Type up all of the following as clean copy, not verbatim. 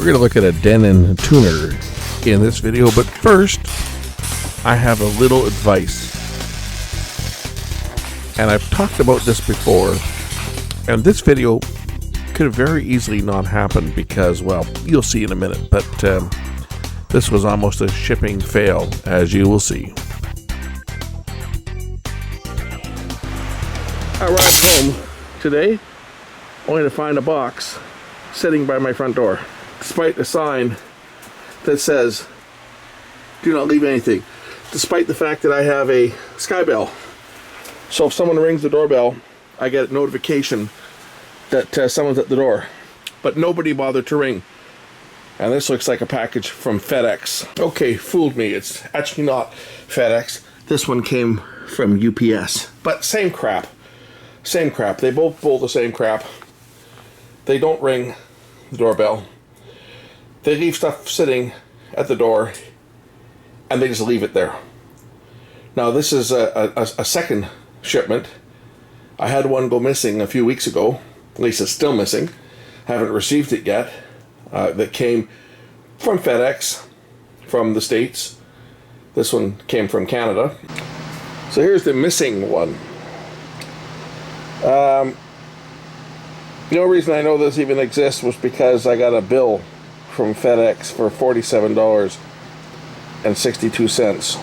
We're going to look at a Denon tuner in this video, but first I have a little advice. And I've talked about this before, and this video could very easily not happen because, well, you'll see in a minute, but this was almost a shipping fail, as you will see. I arrived home today only to find a box sitting by my front door, despite a sign that says, "Do not leave anything," despite the fact that I have a Sky Bell. So if someone rings the doorbell, I get a notification that someone's at the door. But nobody bothered to ring. And this looks like a package from FedEx. Okay, fooled me. It's actually not FedEx. This one came from UPS. But same crap. Same crap. They both pull the same crap. They don't ring the doorbell. They leave stuff sitting at the door and they just leave it there. Now this is a second shipment. I had one go missing a few weeks ago. At least it's still missing. Haven't received it yet. That came from FedEx from the States. This one came from Canada. So here's the missing one. The only reason I know this even exists was because I got a bill from FedEx for $47.62.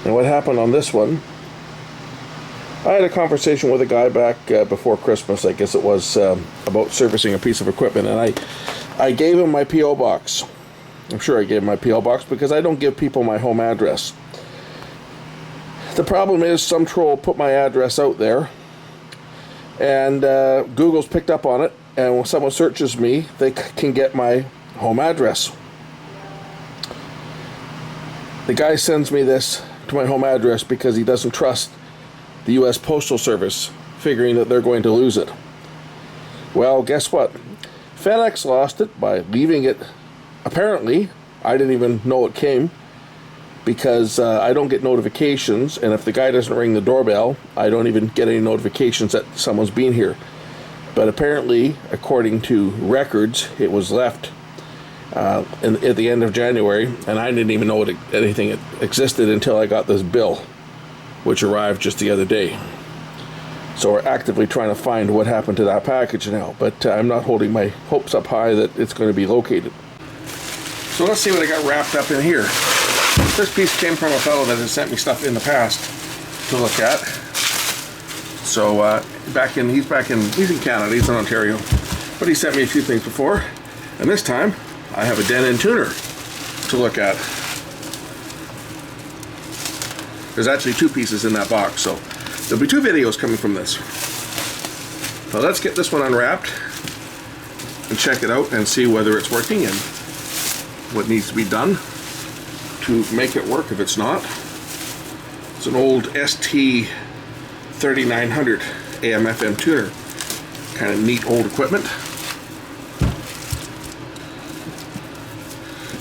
And what happened on this one, I had a conversation with a guy back before Christmas, I guess it was, about servicing a piece of equipment, and I gave him my P.O. box. I'm sure I gave him my P.O. box because I don't give people my home address. The problem is some troll put my address out there, and Google's picked up on it, and when someone searches me, they can get my home address. The guy sends me this to my home address because he doesn't trust the U.S. Postal Service, figuring that they're going to lose it. Well, guess what? FedEx lost it by leaving it. Apparently, I didn't even know it came because I don't get notifications, and if the guy doesn't ring the doorbell, I don't even get any notifications that someone's been here. But apparently, according to records, it was left at the end of January, and I didn't even know anything existed until I got this bill, which arrived just the other day. So we're actively trying to find what happened to that package now, but I'm not holding my hopes up high that it's going to be located. So let's see what I got wrapped up in here. This piece came from a fellow that has sent me stuff in the past to look at. So he's in Canada, he's in Ontario, but he sent me a few things before, and this time I have a Denon tuner to look at. There's actually two pieces in that box, so there'll be two videos coming from this. So let's get this one unwrapped and check it out and see whether it's working and what needs to be done to make it work if it's not. It's an old ST3900 AM/FM tuner. Kind of neat old equipment.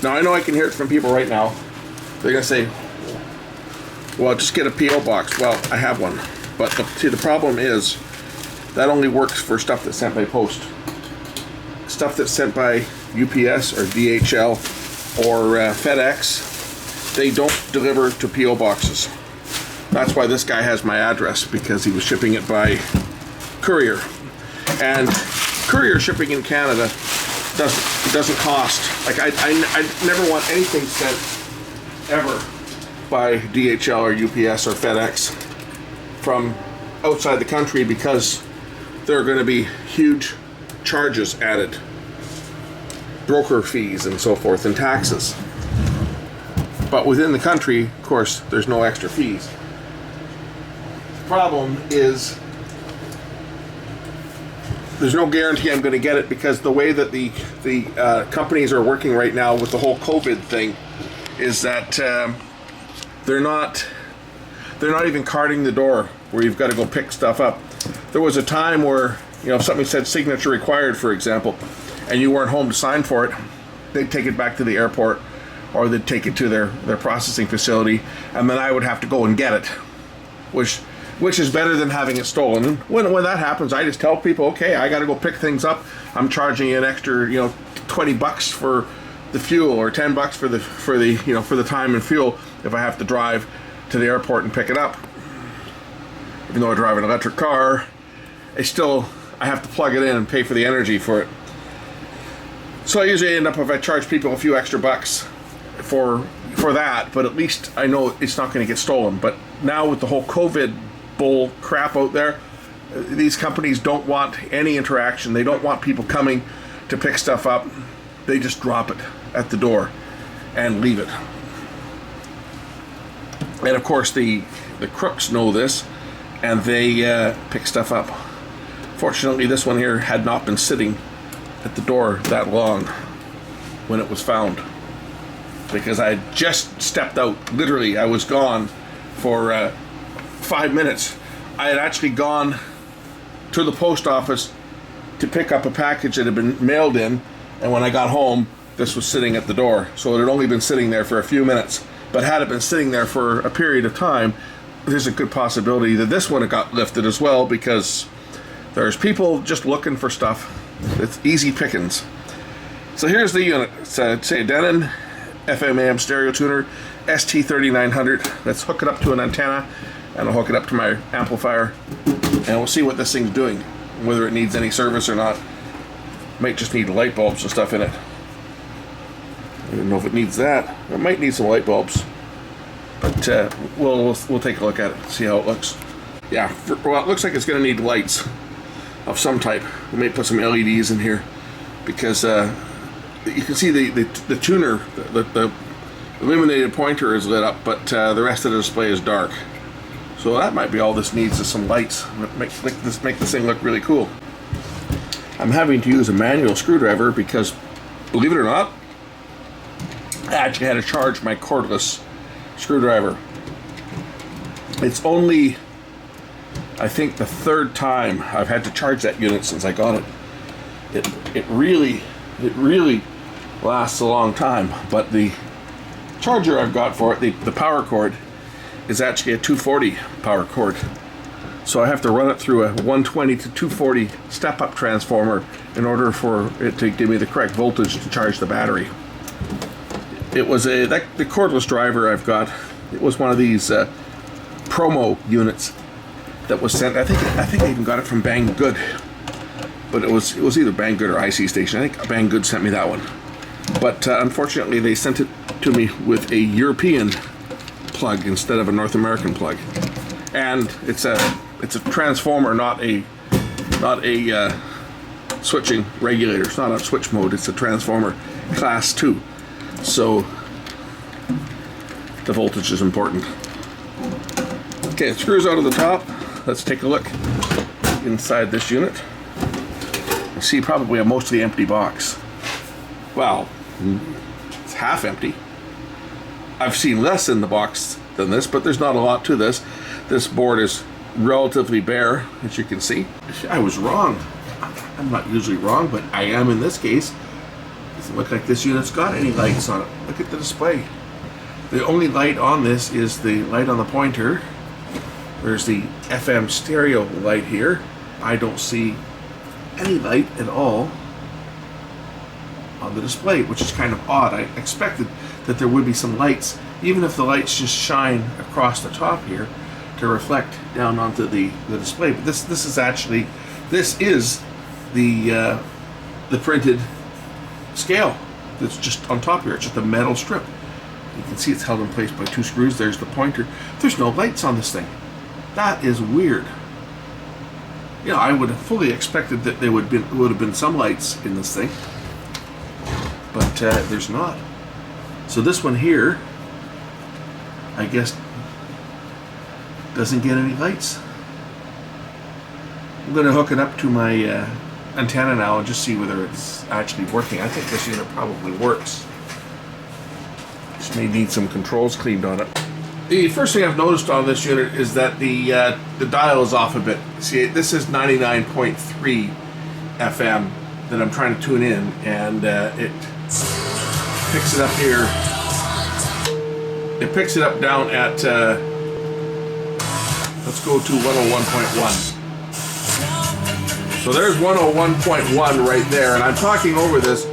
Now I know I can hear it from people right now. They're going to say, well, just get a P.O. box. Well, I have one. But the problem is that only works for stuff that's sent by post. Stuff that's sent by UPS or DHL or FedEx, they don't deliver to P.O. boxes. That's why this guy has my address, because he was shipping it by courier. And courier shipping in Canada doesn't cost. Like I never want anything sent ever by DHL or UPS or FedEx from outside the country because there are going to be huge charges added, broker fees and so forth, and taxes. But within the country, of course, there's no extra fees. The problem is there's no guarantee I'm going to get it because the way that the companies are working right now with the whole COVID thing is that they're not even carting the door where you've got to go pick stuff up. There was a time where, if something said signature required, for example, and you weren't home to sign for it, they'd take it back to the airport or they'd take it to their processing facility, and then I would have to go and get it, which which is better than having it stolen. And when that happens, I just tell people, okay, I got to go pick things up. I'm charging you an extra, you know, $20 for the fuel, or $10 for the you know, for the time and fuel if I have to drive to the airport and pick it up. Even though I drive an electric car, I have to plug it in and pay for the energy for it. So I usually end up, if I charge people a few extra bucks for that, but at least I know it's not going to get stolen. But now with the whole COVID bull crap out there, these companies don't want any interaction. They don't want people coming to pick stuff up. They just drop it at the door and leave it. And of course the crooks know this, and they pick stuff up. Fortunately, this one here had not been sitting at the door that long when it was found, because I had just stepped out. Literally, I was gone for 5 minutes. I had actually gone to the post office to pick up a package that had been mailed in, and when I got home, this was sitting at the door. So it had only been sitting there for a few minutes. But had it been sitting there for a period of time, there's a good possibility that this one had got lifted as well, because there's people just looking for stuff. It's easy pickings. So here's the unit. It's a Denon FM AM stereo tuner, ST3900. Let's hook it up to an antenna, and I'll hook it up to my amplifier, and we'll see what this thing's doing, whether it needs any service or not. Might just need light bulbs and stuff in it. I don't know if it needs that. It might need some light bulbs, but we'll take a look at it, see how it looks. Yeah, well, it looks like it's going to need lights of some type. We may put some LEDs in here, because you can see the tuner, the illuminated pointer is lit up, but the rest of the display is dark. So that might be all this needs, is some lights. Make this thing look really cool. I'm having to use a manual screwdriver because, believe it or not, I actually had to charge my cordless screwdriver. It's only, I think, the third time I've had to charge that unit since I got it. It really lasts a long time, but the charger I've got for it, the power cord, is actually a 240 power cord. So I have to run it through a 120 to 240 step-up transformer in order for it to give me the correct voltage to charge the battery. It was the cordless driver I've got. It was one of these promo units that was sent. I think I even got it from Banggood, but it was either Banggood or IC Station. I think Banggood sent me that one, but unfortunately they sent it to me with a European plug instead of a North American plug, and it's a transformer, not a switching regulator. It's not on switch mode. It's a transformer class 2. So the voltage is important. Okay, it screws out of the top. Let's take a look inside this unit. You see probably a mostly empty box. Well, it's half empty. I've seen less in the box than this, but there's not a lot to this. This board is relatively bare, as you can see. I was wrong. I'm not usually wrong, but I am in this case. Doesn't look like this unit's got any lights on it. Look at the display. The only light on this is the light on the pointer. There's the FM stereo light here. I don't see any light at all on the display, which is kind of odd. I expected that there would be some lights, even if the lights just shine across the top here to reflect down onto the display. But this is the printed scale that's just on top here. It's just a metal strip. You can see it's held in place by 2 screws. There's the pointer. There's no lights on this thing. That is weird. You know, I would have fully expected that there would have been some lights in this thing, but there's not. So this one here, I guess, doesn't get any lights. I'm going to hook it up to my antenna now and just see whether it's actually working. I think this unit probably works. Just may need some controls cleaned on it. The first thing I've noticed on this unit is that the dial is off a bit. See, this is 99.3 FM that I'm trying to tune in, and it picks it up here. It picks it up down at Let's go to 101.1. So there's 101.1 right there, and I'm talking over this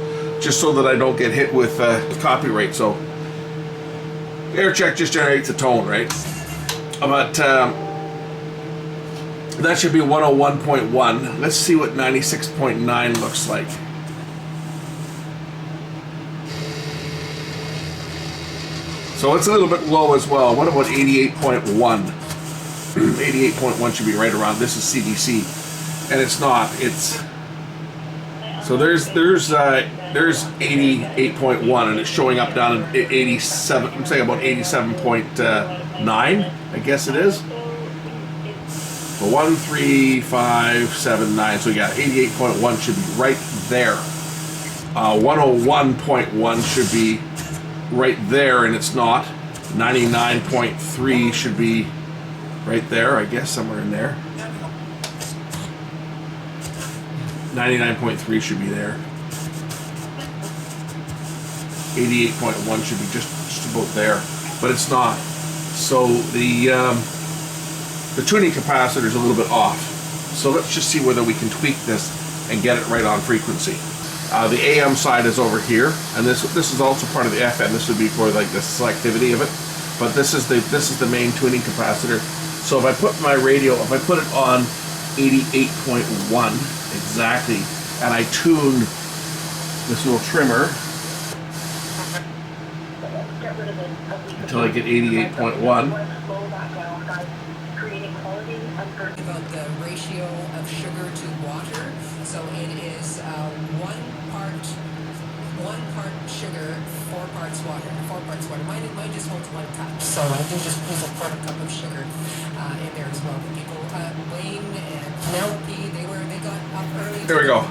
just so that I don't get hit with copyright. So air check just generates a tone, right? But that should be 101.1. Let's see what 96.9 looks like. So it's a little bit low as well. What about 88.1? 88.1 should be right around. This is CBC, and it's not. It's so there's 88.1, and it's showing up down at 87. I'm saying about 87.9. I guess it is. So 13579. So yeah, 88.1 should be right there. 101.1 should be right there, and it's not. 99.3 should be right there, I guess, somewhere in there. 99.3 should be there. 88.1 should be just about there, but it's not. So the tuning capacitor is a little bit off. So let's just see whether we can tweak this and get it right on frequency. The AM side is over here, and this is also part of the FM. This would be for like the selectivity of it, but this is the main tuning capacitor. So if I put my radio, if I put it on 88.1 exactly, and I tune this little trimmer until I get 88.1. About the ratio of sugar to water. So it is one part sugar, 4 parts water. Mine just holds 1 cup. So I think just put a quarter cup of sugar in there as well. People, Wayne and Penelope, they got up early. There we go.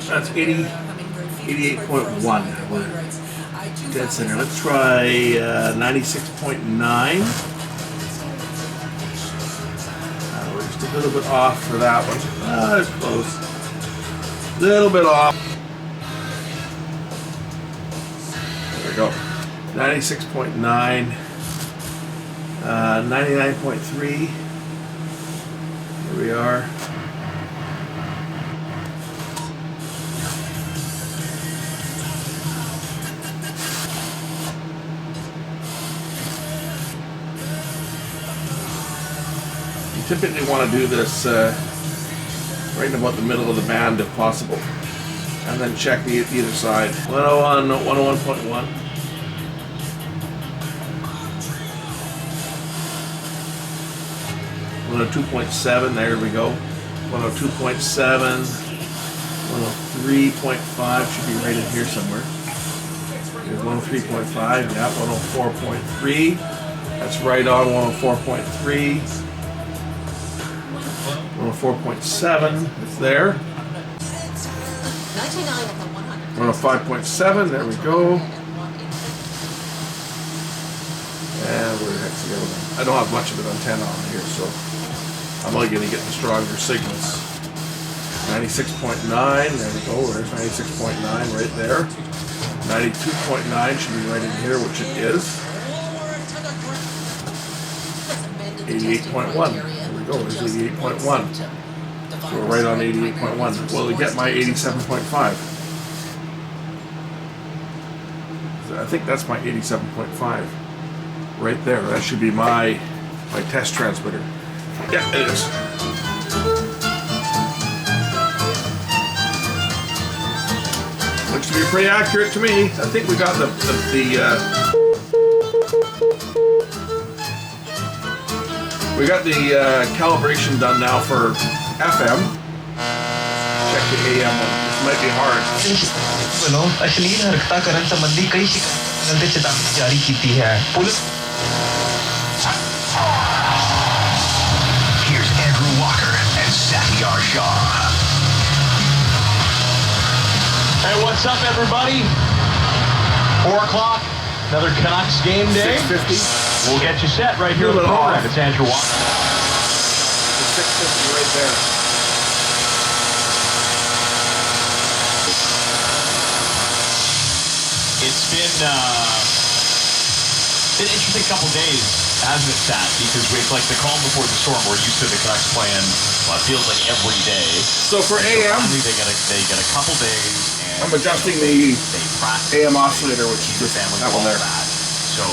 That's 88.1. Dead center. Let's try 96.9. We're just a little bit off for that one. It's close. Little bit off. There we go. 96.9. 99.3. Here we are. You typically want to do this right in about the middle of the band if possible, and then check the either side. 101, 101.1. 102.7, there we go. 102.7, 103.5 should be right in here somewhere. Here's 103.5, yeah, 104.3. That's right on 104.3. 104.7, it's there. 105.7, there we go. And where the heck's the other one? I don't have much of an antenna on here, so I'm only going to get the stronger signals. 96.9, there we go, there's 96.9 right there. 92.9 should be right in here, which it is. 88.1, there we go, there's 88.1. So we're right on 88.1. Will we get my 87.5? I think that's my 87.5. Right there, that should be my test transmitter. Yeah, it is. Looks to be pretty accurate to me. I think we got the calibration done now for FM. Check the AM one. This might be hard. Hey, what's up, everybody? 4 o'clock, another Canucks game day. 650. We'll get you set right here on the program. It's Andrew Walker. It's 650 right there. It's been an interesting couple days As it sat, because it's like the calm before the storm. We're used to the Canucks playing, well, it feels like every day. So for AM, finally they get a couple days. And I'm adjusting the they practice, AM oscillator, which is the family, that one there. So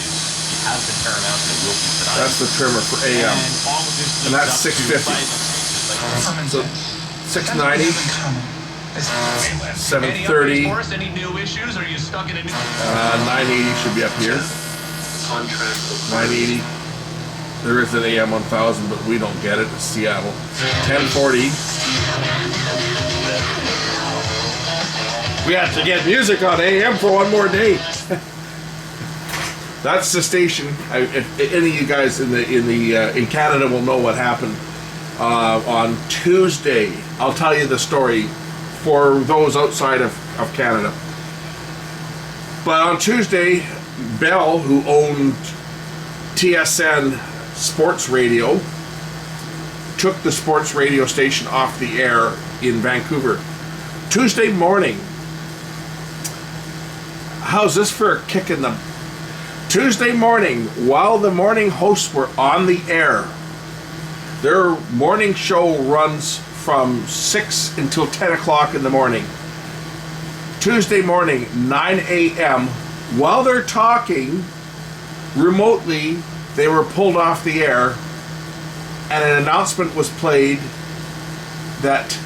it has been paramount that it will be tonight. That's the trimmer for AM, And all of this and that's leads up to 650. So 690, 730, Any new issues? Are you stuck in a new? 980 should be up here. 980. There is an AM 1000, but we don't get it. It's Seattle. 1040. We have to get music on AM for one more day. That's the station. If any of you guys in Canada will know what happened on Tuesday, I'll tell you the story for those outside of Canada. But on Tuesday, Bell, who owned TSN Sports Radio, took the sports radio station off the air in Vancouver. Tuesday morning. How's this for a kick in the... Tuesday morning, while the morning hosts were on the air, their morning show runs from 6 until 10 o'clock in the morning. Tuesday morning, 9 a.m., while they're talking remotely, they were pulled off the air, and an announcement was played that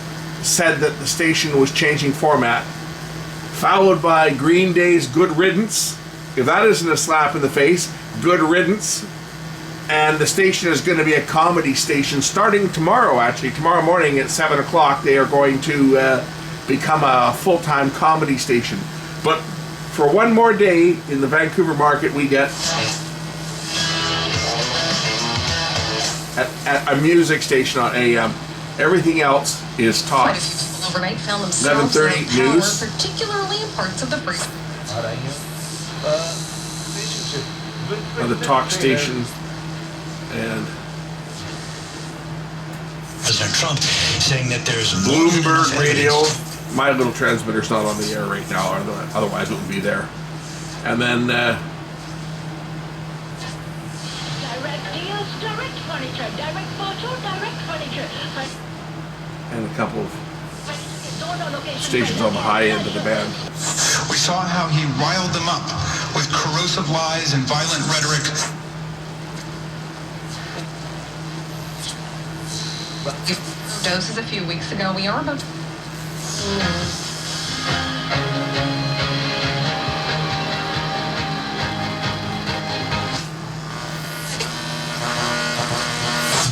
said that the station was changing format, followed by Green Day's Good Riddance. If that isn't a slap in the face, good riddance. And the station is going to be a comedy station starting tomorrow, actually. Tomorrow morning at 7 o'clock, they are going to become a full-time comedy station. But for one more day in the Vancouver market, we get a music station on AM. Everything else is talk. 11:30 news. Particularly in parts of the free. The talk station. And President Trump saying that there's Bloomberg Radio. My little transmitter's not on the air right now, otherwise it would be there. And then Direct deals, direct furniture, direct photo, direct furniture. and a couple of stations on the high end of the band. We saw how he riled them up with corrosive lies and violent rhetoric. Doses a few weeks ago. We are about.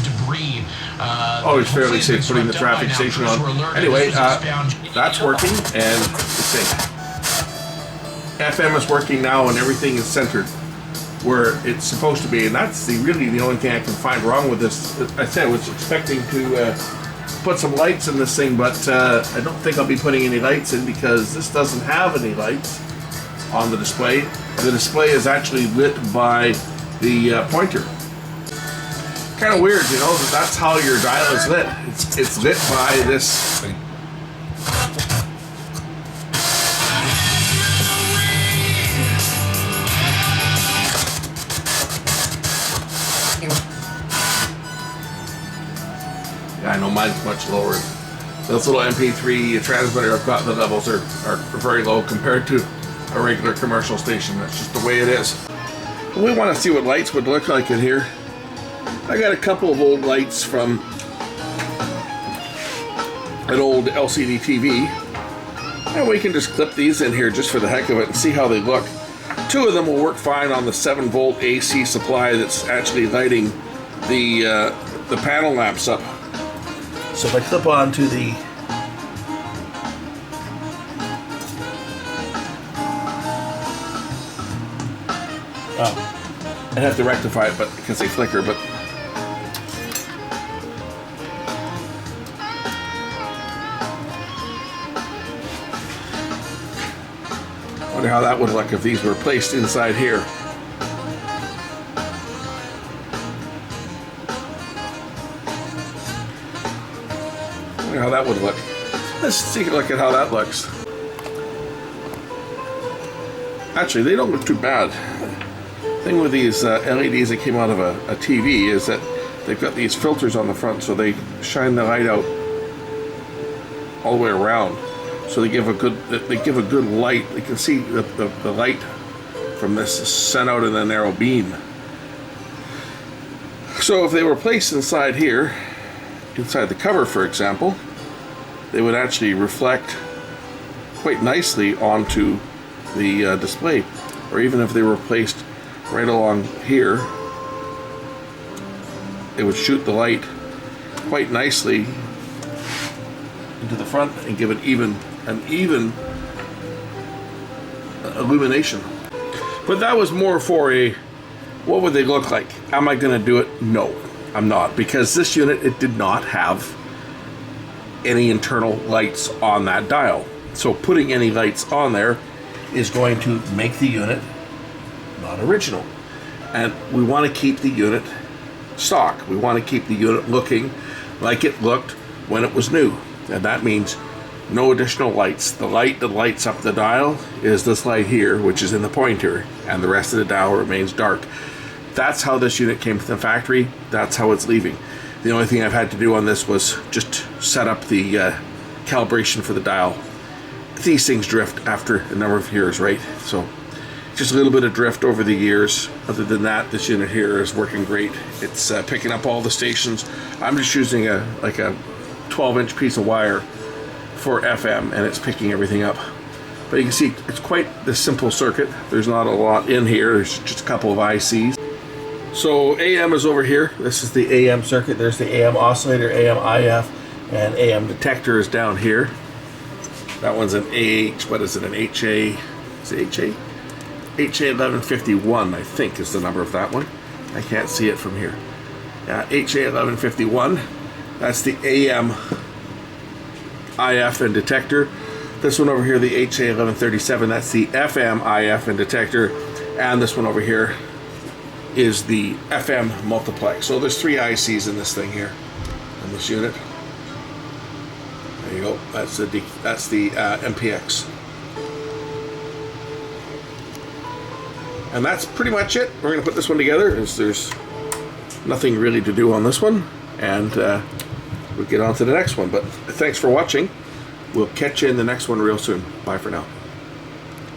Debris. Always fairly safe putting the traffic station on. Anyway, that's working, and let's see. FM is working now, and everything is centered where it's supposed to be, and that's really the only thing I can find wrong with this. I said I was expecting to put some lights in this thing, but I don't think I'll be putting any lights in because this doesn't have any lights on the display. The display is actually lit by the pointer. Kind of weird, you know, that's how your dial is lit. It's lit by this thing. Yeah, I know mine's much lower. This little MP3 transmitter I've got, the levels are very low compared to a regular commercial station. That's just the way it is. We want to see what lights would look like in here. I got a couple of old lights from an old LCD TV, and we can just clip these in here just for the heck of it and see how they look. Two of them will work fine on the 7-volt AC supply that's actually lighting the panel lamps up. So if I clip on to the I'd have to rectify it, but because they flicker, but I wonder how that would look if these were placed inside here. I wonder how that would look. Let's take a look at how that looks. Actually, they don't look too bad. thing with these LEDs that came out of a TV is that they've got these filters on the front, so they shine the light out all the way around. So they give a good light. You can see the light from this is sent out in a narrow beam. So if they were placed inside here, inside the cover for example, they would actually reflect quite nicely onto the display. Or even if they were placed right along here, it would shoot the light quite nicely into the front and give it an even illumination. But that was more for a, what would they look like? Am I going to do it? No, I'm not, because this unit, it did not have any internal lights on that dial. So putting any lights on there is going to make the unit not original. And we want to keep the unit stock. We want to keep the unit looking like it looked when it was new. And that means no additional lights. The light that lights up the dial is this light here, which is in the pointer, and the rest of the dial remains dark. That's how this unit came from the factory. That's how it's leaving. The only thing I've had to do on this was just set up the calibration for the dial. These things drift after a number of years, right? So just a little bit of drift over the years. Other than that, this unit here is working great. It's picking up all the stations. I'm just using a 12-inch piece of wire for FM, and it's picking everything up. But you can see it's quite the simple circuit. There's not a lot in here. There's just a couple of ICs. So AM is over here. This is the AM circuit. There's the AM oscillator, AM IF, and AM detector is down here. That one's an AH, what is it, an HA? Is it HA? HA1151, I think, is the number of that one. I can't see it from here. Yeah, HA1151. That's the AM IF and detector. This one over here, the HA1137, that's the FM IF and detector. And this one over here is the FM multiplex. So there's 3 ICs in this thing here, in this unit. There you go. That's the MPX. And that's pretty much it. We're going to put this one together. There's nothing really to do on this one, and we'll get on to the next one. But thanks for watching. We'll catch you in the next one real soon. Bye for now.